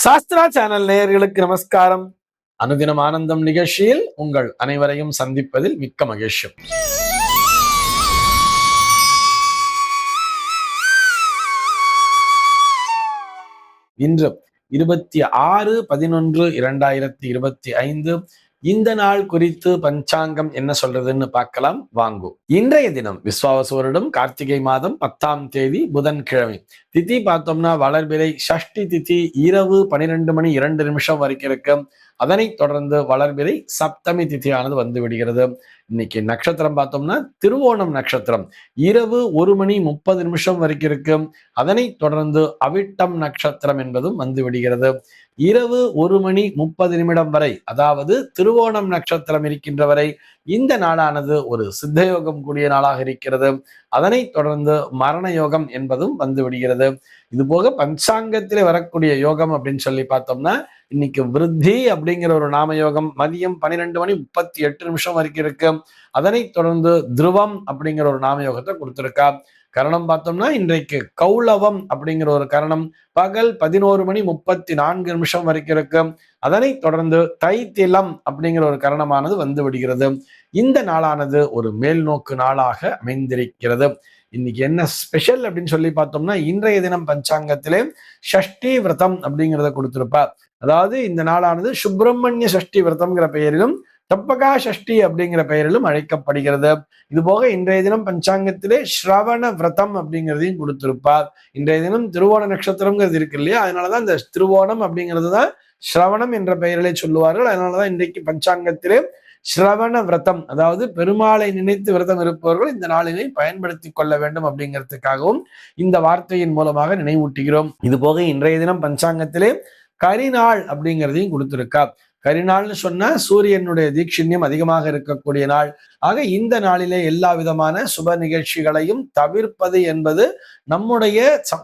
Sastra channel நேயர்களுக்கு நமஸ்காரம். அனுதினம் ஆனந்தம் நிகழ்ச்சியில் உங்கள் அனைவரையும் சந்திப்பதில் மிக்க மகிழ்ச்சி. இன்று 26/11/2025 இந்த நாள் குறித்து பஞ்சாங்கம் என்ன சொல்றதுன்னு பார்க்கலாம் வாங்கு. இன்றைய தினம் விஸ்வாவசு வருடம் கார்த்திகை மாதம் 10ஆம் தேதி புதன்கிழமை. திதி பார்த்தோம்னா வளர்பிறை சஷ்டி திதி இரவு 12:02 வரைக்கும் இருக்கு. அதனைத் தொடர்ந்து வளர்பிறை சப்தமி திதியானது வந்து விடுகிறது. இன்னைக்கு நட்சத்திரம் பார்த்தோம்னா திருவோணம் நட்சத்திரம் இரவு 1:30 வரைக்கும் இருக்கு. அதனைத் தொடர்ந்து அவிட்டம் நட்சத்திரம் என்பதும் வந்து விடுகிறது. இரவு 1:30 வரை, அதாவது திருவோணம் நட்சத்திரம் இருக்கின்ற வரை இந்த நாளானது ஒரு சித்தயோகம் கூடிய நாளாக இருக்கிறது. அதனைத் தொடர்ந்து மரண யோகம் என்பதும் வந்து விடுகிறது. இது போக பஞ்சாங்கத்திலே வரக்கூடிய யோகம் அப்படின்னு சொல்லி பார்த்தோம்னா இன்னைக்கு விருத்தி அப்படிங்கிற ஒரு நாம யோகம் மதியம் 12:38 வரைக்கும் இருக்கு. அதனைத் தொடர்ந்து துருவம் அப்படிங்கிற ஒரு நாம யோகத்தை கொடுத்திருக்கா. கரணம் பார்த்தோம்னா இன்றைக்கு கௌளவம் அப்படிங்கிற ஒரு கரணம் பகல் 11:34 வரைக்கும் இருக்கு. அதனைத் தொடர்ந்து தைத்திலம் அப்படிங்கிற ஒரு கரணமானது வந்து விடுகிறது. இந்த நாளானது ஒரு மேல் நோக்கு நாளாக அமைந்திருக்கிறது. இன்னைக்கு என்ன ஸ்பெஷல் அப்படின்னு சொல்லி பார்த்தோம்னா இன்றைய தினம் பஞ்சாங்கத்திலே ஷஷ்டி விரதம் அப்படிங்கிறத கொடுத்திருப்பார். அதாவது இந்த நாளானது சுப்பிரமணிய சஷ்டி விரதம்ங்கிற பெயரிலும் தப்பகா சஷ்டி அப்படிங்கிற பெயரிலும் அழைக்கப்படுகிறது. இது போக இன்றைய தினம் பஞ்சாங்கத்திலே ஸ்ரவண விரதம் அப்படிங்கிறதையும் கொடுத்திருப்பார். இன்றைய தினம் திருவோண நட்சத்திரம்ங்கிறது இருக்கு இல்லையா, அதனாலதான் இந்த திருவோணம் அப்படிங்கிறது தான் ஸ்ரவணம் என்ற பெயரிலே சொல்லுவார்கள். அதனாலதான் இன்றைக்கு பஞ்சாங்கத்திலே ஸ்ரவண விரதம், அதாவது பெருமாளை நினைத்து விரதம் இருப்பவர்கள் இந்த நாளினை பயன்படுத்தி கொள்ள வேண்டும் அப்படிங்கிறதுக்காகவும் இந்த வார்த்தையின் மூலமாக நினைவூட்டுகிறோம். இது போக இன்றைய தினம் பஞ்சாங்கத்திலே கரிநாள் அப்படிங்கிறதையும் கொடுத்திருக்கா. கரிநாள்னு சொன்னா சூரியனுடைய தீட்சிண்யம் அதிகமாக இருக்கக்கூடிய நாள். ஆக இந்த நாளிலே எல்லா விதமான சுப நிகழ்ச்சிகளையும் தவிர்ப்பது என்பது நம்முடைய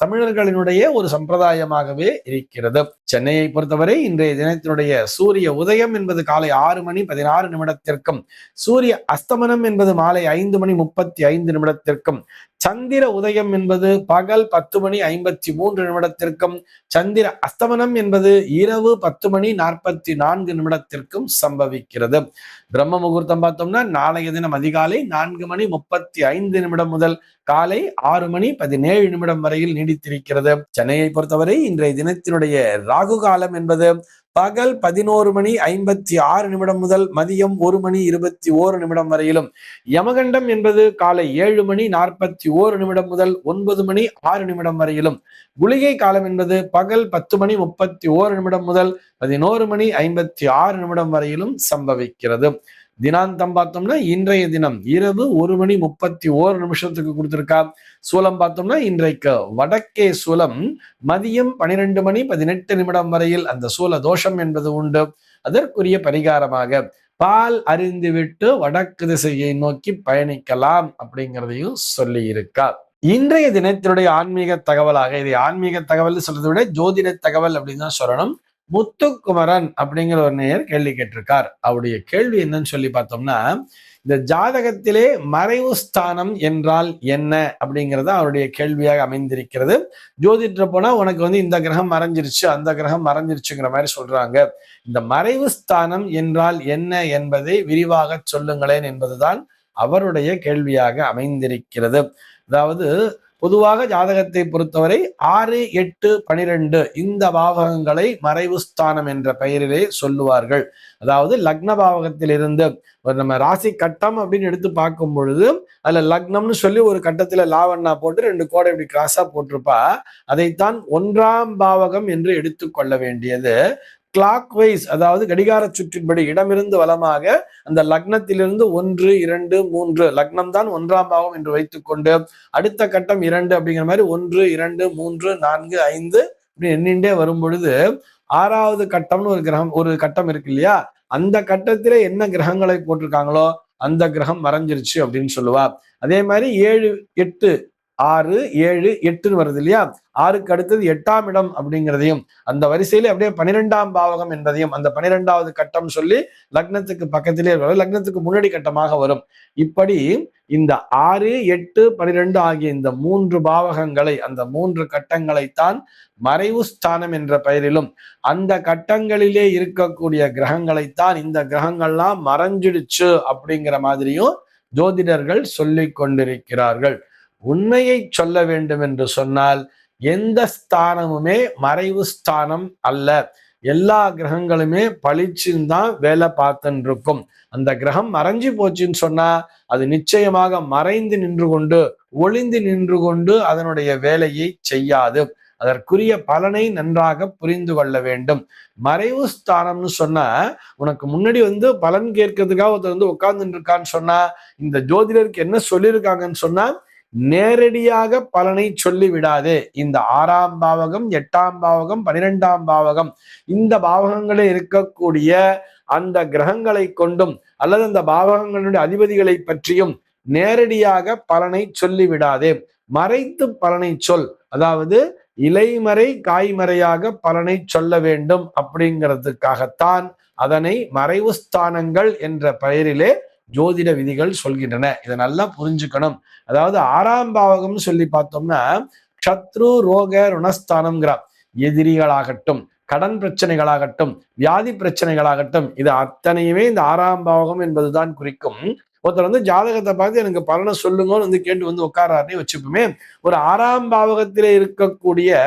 தமிழர்களினுடைய ஒரு சம்பிரதாயமாகவே இருக்கிறது. சென்னையை பொறுத்தவரை இன்றைய தினத்தினுடைய சூரிய உதயம் என்பது காலை 6:16 சூரிய அஸ்தமனம் என்பது மாலை 5:35 சந்திர உதயம் என்பது பகல் 10:53 சந்திர அஸ்தமனம் என்பது இரவு 10:44 சம்பவிக்கிறது. பிரம்ம முகூர்த்தம் பார்த்தோம்னா நாளைய தினம் அதிகாலை 4:35 முதல் காலை 6:17 வரையில் நீடித்திருக்கிறது. சென்னையை பொறுத்தவரை இன்றைய தினத்தினுடைய ராகு காலம் என்பது பகல் 11:56 முதல் மதியம் 1:21 வரையிலும், யமகண்டம் என்பது காலை 7:41 முதல் 9:06 வரையிலும், குளிகை காலம் என்பது பகல் 10:31 முதல் 11:56 வரையிலும் சம்பவிக்கிறது. தினாந்தம் பார்த்தோம்னா இன்றைய தினம் இரவு 1:31 கொடுத்திருக்கா. சூலம் பார்த்தோம்னா இன்றைக்கு வடக்கே சூலம் மதியம் 12:18 வரையில் அந்த சூல தோஷம் என்பது உண்டு. அதற்குரிய பரிகாரமாக பால் அறிந்துவிட்டு வடக்கு திசையை நோக்கி பயணிக்கலாம் அப்படிங்கிறதையும் சொல்லி இருக்கா. இன்றைய தினத்தினுடைய ஆன்மீக தகவலாக, இதை ஆன்மீக தகவல் சொல்றதை விட ஜோதிட தகவல் அப்படின்னு தான் சொல்லணும். முத்துக்குமரன் அப்படிங்கிற ஒரு நேயர் கேள்வி கேட்டிருக்கார். அவருடைய கேள்வி என்னன்னு சொல்லி பார்த்தோம்னா, இந்த ஜாதகத்திலே மறைவு ஸ்தானம் என்றால் என்ன அப்படிங்கிறத அவருடைய கேள்வியாக அமைந்திருக்கிறது. ஜோதிட போனா உனக்கு இந்த கிரகம் மறைஞ்சிருச்சு அந்த கிரகம் மறைஞ்சிருச்சுங்கிற மாதிரி சொல்றாங்க. இந்த மறைவு ஸ்தானம் என்றால் என்ன என்பதை விரிவாக சொல்லுங்களேன் என்பதுதான் அவருடைய கேள்வியாக அமைந்திருக்கிறது. அதாவது பொதுவாக ஜாதகத்தை பொறுத்தவரை 6, 8, 12 இந்த பாவகங்களை மறைவு ஸ்தானம் என்ற பெயரிலே சொல்லுவார்கள். அதாவது லக்ன பாவகத்தில் இருந்து நம்ம ராசி கட்டம் அப்படின்னு எடுத்து பார்க்கும் பொழுது அதுல லக்னம்னு சொல்லி ஒரு கட்டத்துல லாவண்ணா போட்டு 2 கோடை இப்படி கிராஸா போட்டிருப்பா. அதைத்தான் 1ஆம் பாவகம் என்று எடுத்துக்கொள்ள வேண்டியது. கிளாக் வைஸ், அதாவது கடிகார சுற்றின்படி இடமிருந்து வலமாக அந்த லக்னத்திலிருந்து 1, 2, 3 லக்னம் தான் 1ஆம் பாவம் என்று வைத்துக்கொண்டு அடுத்த கட்டம் 2 அப்படிங்கிற மாதிரி 1, 2, 3, 4, 5 இப்படி எண்ணிண்டே வரும் பொழுது 6வது கட்டம்னு ஒரு கட்டம் இருக்கு இல்லையா, அந்த கட்டத்திலே என்ன கிரகங்களை போட்டிருக்காங்களோ அந்த கிரகம் மறைஞ்சிருச்சு அப்படின்னு சொல்லுவா. அதே மாதிரி 7, 8 6, 7, 8ன்னு வருது இல்லையா? 6க்கு அடுத்தது 8ஆம் இடம் அப்படிங்கிறதையும், அந்த வரிசையில அப்படியே 12ஆம் பாவகம் என்பதையும், அந்த 12வது கட்டம் சொல்லி லக்னத்துக்கு பக்கத்திலே வரும், லக்னத்துக்கு முன்னாடி கட்டமாக வரும். இப்படி இந்த 6, 8, 12 ஆகிய இந்த 3 பாவகங்களை, அந்த 3 கட்டங்களைத்தான் மறைவு ஸ்தானம் என்ற பெயரிலும், அந்த கட்டங்களிலே இருக்கக்கூடிய கிரகங்களைத்தான் இந்த கிரகங்கள்லாம் மறைஞ்சிடுச்சு அப்படிங்கிற மாதிரியும் ஜோதிடர்கள் சொல்லிக் கொண்டிருக்கிறார்கள். உண்மையை சொல்ல வேண்டும் என்று சொன்னால் எந்த ஸ்தானமுமே மறைவு ஸ்தானம் அல்ல. எல்லா கிரகங்களுமே பளிச்சுன்னு தான் வேலை பார்த்துன்னு இருக்கும். அந்த கிரகம் மறைஞ்சு போச்சுன்னு சொன்னா அது நிச்சயமாக மறைந்து நின்று கொண்டு, ஒளிந்து நின்று கொண்டு அதனுடைய வேலையை செய்யாது. அதற்குரிய பலனை நன்றாக புரிந்து கொள்ள வேண்டும். மறைவு ஸ்தானம்னு சொன்னா, உனக்கு முன்னாடி பலன் கேட்கறதுக்காக ஒருத்தர் உட்கார்ந்துட்டு இருக்கான்னு சொன்னா, இந்த ஜோதிடருக்கு என்ன சொல்லியிருக்காங்கன்னு சொன்னா, நேரடியாக பலனை சொல்லி விடாதே. இந்த 6ஆம் பாவகம், 8ஆம் பாவகம், 12ஆம் பாவகம், இந்த பாவகங்களில் இருக்கக்கூடிய அந்த கிரகங்களை கொண்டும் அல்லது அந்த பாவகங்களுடைய அதிபதிகளை பற்றியும் நேரடியாக பலனை சொல்லிவிடாதே. மறைத்து பலனை சொல். அதாவது இலைமறை காய்மறையாக பலனை சொல்ல வேண்டும். அப்படிங்கிறதுக்காகத்தான் அதனை மறைவு ஸ்தானங்கள் என்ற பெயரிலே ஜோதிட விதிகள் சொல்கின்றன. இதை நல்லா புரிஞ்சுக்கணும். அதாவது 6ஆம் பாவகம்னு சொல்லி பார்த்தோம்னா சத்ரு ரோக ருணஸ்தானம்ங்கிறார். எதிரிகளாகட்டும், கடன் பிரச்சனைகளாகட்டும், வியாதி பிரச்சனைகளாகட்டும், இது அத்தனையுமே இந்த 6ஆம் பாவகம் என்பதுதான் குறிக்கும். ஒருத்தர் ஜாதகத்தை பார்த்து எனக்கு பலனை சொல்லுங்கன்னு கேட்டு உட்காராருன்னு வச்சுப்போமே. ஒரு 6ஆம் பாவகத்திலே இருக்கக்கூடிய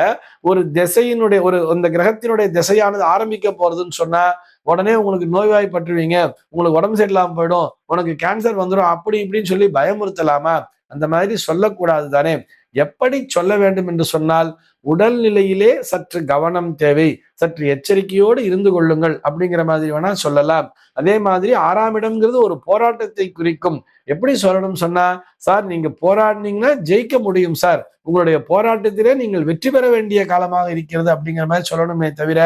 ஒரு திசையினுடைய அந்த கிரகத்தினுடைய திசையானது ஆரம்பிக்க போறதுன்னு சொன்னா உடனே உங்களுக்கு நோய்வாய்ப்பட்டுருவீங்க, உங்களுக்கு உடம்பு சரியில்லாம போயிடும், உனக்கு கேன்சர் வந்துடும், அப்படி இப்படின்னு சொல்லி பயமுறுத்தலாமா? அந்த மாதிரி சொல்லக்கூடாது தானே. எப்படி சொல்ல வேண்டும் என்று சொன்னால், உடல்நிலையிலே சற்று கவனம் தேவை, சற்று எச்சரிக்கையோடு இருந்து கொள்ளுங்கள் அப்படிங்கிற மாதிரி வேணா சொல்லலாம். அதே மாதிரி 6ஆம் இடம்ங்கிறது ஒரு போராட்டத்தை குறிக்கும். எப்படி சொல்லணும் சொன்னா, சார் நீங்க போராடினீங்கன்னா ஜெயிக்க முடியும் சார், உங்களுடைய போராட்டத்திலே நீங்கள் வெற்றி பெற வேண்டிய காலமாக இருக்கிறது அப்படிங்கிற மாதிரி சொல்லணுமே தவிர,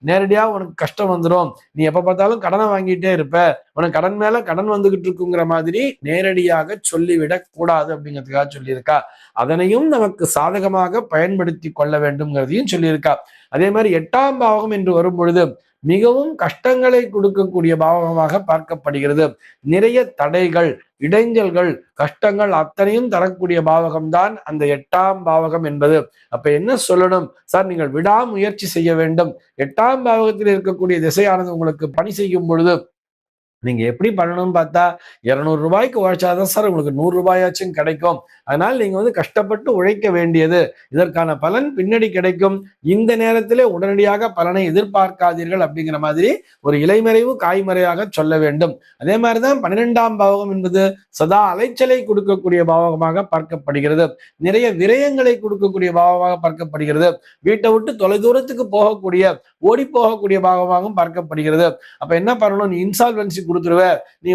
நேரடியா உனக்கு கஷ்டம் வந்துடும், நீ எப்ப பார்த்தாலும் கடனை வாங்கிட்டே இருப்ப, உனக்கு கடன் மேல கடன் வந்துகிட்டு இருக்குங்கிற மாதிரி நேரடியாக சொல்லிவிடக் கூடாது அப்படிங்கிறதுக்காக சொல்லியிருக்கா. அதனையும் நமக்கு சாதகமாக பயன்படுத்தி கொள்ள வேண்டும்ங்கிறதையும் சொல்லியிருக்கா. அதே மாதிரி 8ஆம் பாவகம் என்று வரும் பொழுது மிகவும் கஷ்டங்களை கொடுக்கக்கூடிய பாவகமாக பார்க்கப்படுகிறது. நிறைய தடைகள், இடைஞ்சல்கள், கஷ்டங்கள் அத்தனையும் தரக்கூடிய பாவகம்தான் அந்த 8ஆம் பாவகம் என்பது. அப்ப என்ன சொல்லணும் சார், நீங்கள் விடாமுயற்சி செய்ய வேண்டும். 8ஆம் பாவகத்தில் இருக்கக்கூடிய திசையானது உங்களுக்கு பணி செய்யும் பொழுது நீங்க எப்படி பண்ணணும்னு பார்த்தா, 200 ரூபாய்க்கு உழைச்சாதான் சார் உங்களுக்கு 100 ரூபாயாச்சும் கிடைக்கும். அதனால நீங்க கஷ்டப்பட்டு உழைக்க வேண்டியது, இதற்கான பலன் பின்னாடி கிடைக்கும். இந்த நேரத்திலே உடனடியாக பலனை எதிர்பார்க்காதீர்கள் அப்படிங்கிற மாதிரி ஒரு இலைமறைவு காய்மறையாக சொல்ல வேண்டும். அதே மாதிரிதான் 12ஆம் பாவகம் என்பது சதா அலைச்சலை கொடுக்கக்கூடிய பாவகமாக பார்க்கப்படுகிறது. நிறைய விரயங்களை கொடுக்கக்கூடிய பாவமாக பார்க்கப்படுகிறது. வீட்டை விட்டு தொலைதூரத்துக்கு போகக்கூடிய, ஓடி போகக்கூடிய பாவமாகவும் பார்க்கப்படுகிறது. அப்ப என்ன பண்ணணும், நீ இன்சால்வன்சி கொடுத்துருவ, நீ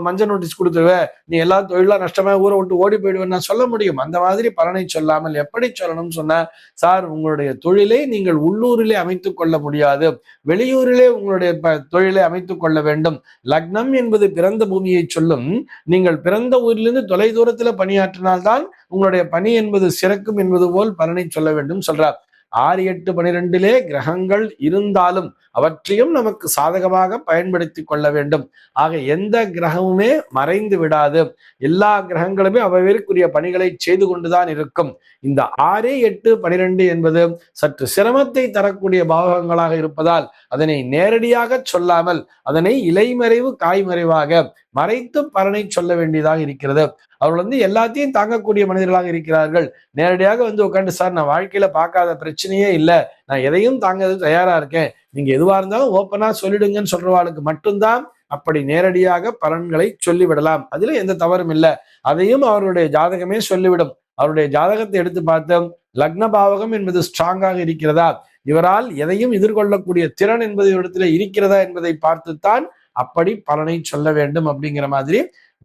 மஞ்சள் நோட்டீஸ் கொடுத்துருவ, நீ எல்லா தொழிலா நஷ்டமா ஊரை விட்டு ஓடி போயிடுவேன்னு நான் சொல்ல முடியும். அந்த மாதிரி பலனை சொல்லாமல் எப்படி சொல்லணும்னு சொன்ன, சார் உங்களுடைய தொழிலை நீங்கள் உள்ளூரிலே அமைத்துக் கொள்ள முடியாது, வெளியூரிலே உங்களுடைய தொழிலை அமைத்துக் கொள்ள வேண்டும். லக்னம் என்பது பிறந்த பூமியை சொல்லும். நீங்கள் பிறந்த ஊரிலிருந்து தொலை தூரத்துல பணியாற்றினால்தான் உங்களுடைய பணி என்பது சிறக்கும் என்பது போல் பலனை சொல்ல வேண்டும் சொல்றார். 6, 8, 12 கிரகங்கள் இருந்தாலும் அவற்றையும் நமக்கு சாதகமாக பயன்படுத்தி கொள்ள வேண்டும். ஆக எந்த கிரகமுமே மறைந்து விடாது. எல்லா கிரகங்களுமே அவைக்குரிய பணிகளை செய்து கொண்டுதான் இருக்கும். இந்த 6, 8, 12 என்பது சற்று சிரமத்தை தரக்கூடிய பாவகங்களாக இருப்பதால் அதனை நேரடியாக சொல்லாமல் அதனை இலைமறைவு காய்மறைவாக மறைத்து பலனை சொல்ல வேண்டியதாக இருக்கிறது. அவர்கள் எல்லாத்தையும் தாங்கக்கூடிய மனிதர்களாக இருக்கிறார்கள். நேரடியாக உட்காந்து, சார் நான் வாழ்க்கையில பார்க்காத பிரச்சனையே இல்லை, நான் எதையும் தாங்க தயாரா இருக்கேன், நீங்க எதுவா இருந்தாலும் ஓப்பனா சொல்லிடுங்கன்னு சொல்றவாளுக்கு மட்டும்தான் அப்படி நேரடியாக பலன்களை சொல்லிவிடலாம். அதுல எந்த தவறும் இல்லை. அதையும் அவருடைய ஜாதகமே சொல்லிவிடும். அவருடைய ஜாதகத்தை எடுத்து பார்த்தோம், லக்ன பாவகம் என்பது ஸ்ட்ராங்காக இருக்கிறதா, இவரால் எதையும் எதிர்கொள்ளக்கூடிய திறன் என்பது இவரிடத்துல இருக்கிறதா என்பதை பார்த்துத்தான் அப்படி பலனை சொல்ல வேண்டும் அப்படிங்கிற மாதிரி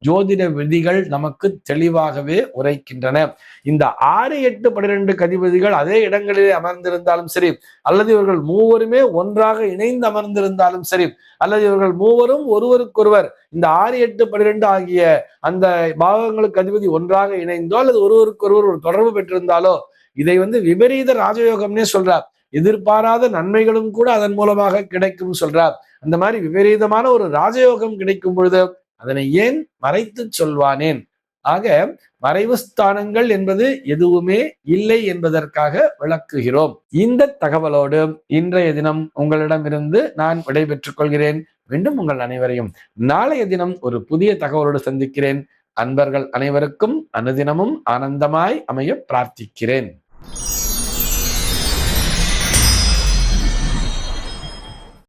ஜோதிட விதிகள் நமக்கு தெளிவாகவே உரைக்கின்றன. இந்த 6, 8, 12 அதிபதிகள் அதே இடங்களிலே அமர்ந்திருந்தாலும் சரி, அல்லது இவர்கள் மூவருமே ஒன்றாக இணைந்து அமர்ந்திருந்தாலும் சரி, அல்லது இவர்கள் மூவரும் ஒருவருக்கொருவர் இந்த 6, 8, 12 ஆகிய அந்த பாவங்களுக்கு அதிபதி ஒன்றாக இணைந்தோ அல்லது ஒருவருக்கொருவர் ஒரு தொடர்பு பெற்றிருந்தாலோ, இதை விபரீத ராஜயோகம்னே சொல்றார். எதிர்பாராத நன்மைகளும் கூட அதன் மூலமாக கிடைக்கும் சொல்றார். அந்த மாதிரி விபரீதமான ஒரு ராஜயோகம் கிடைக்கும் பொழுது அதனை ஏன் மறைத்து சொல்வானேன்? ஆக மறைவு ஸ்தானங்கள் என்பது எதுவுமே இல்லை என்பதற்காக விளக்குகிறோம். இந்த தகவலோடு இன்றைய தினம் உங்களிடமிருந்து நான் விடைபெற்றுக் கொள்கிறேன். மீண்டும் உங்கள் அனைவரையும் நாளைய தினம் ஒரு புதிய தகவலோடு சந்திக்கிறேன். அன்பர்கள் அனைவருக்கும் அனுதினமும் ஆனந்தமாய் அமைய பிரார்த்திக்கிறேன்.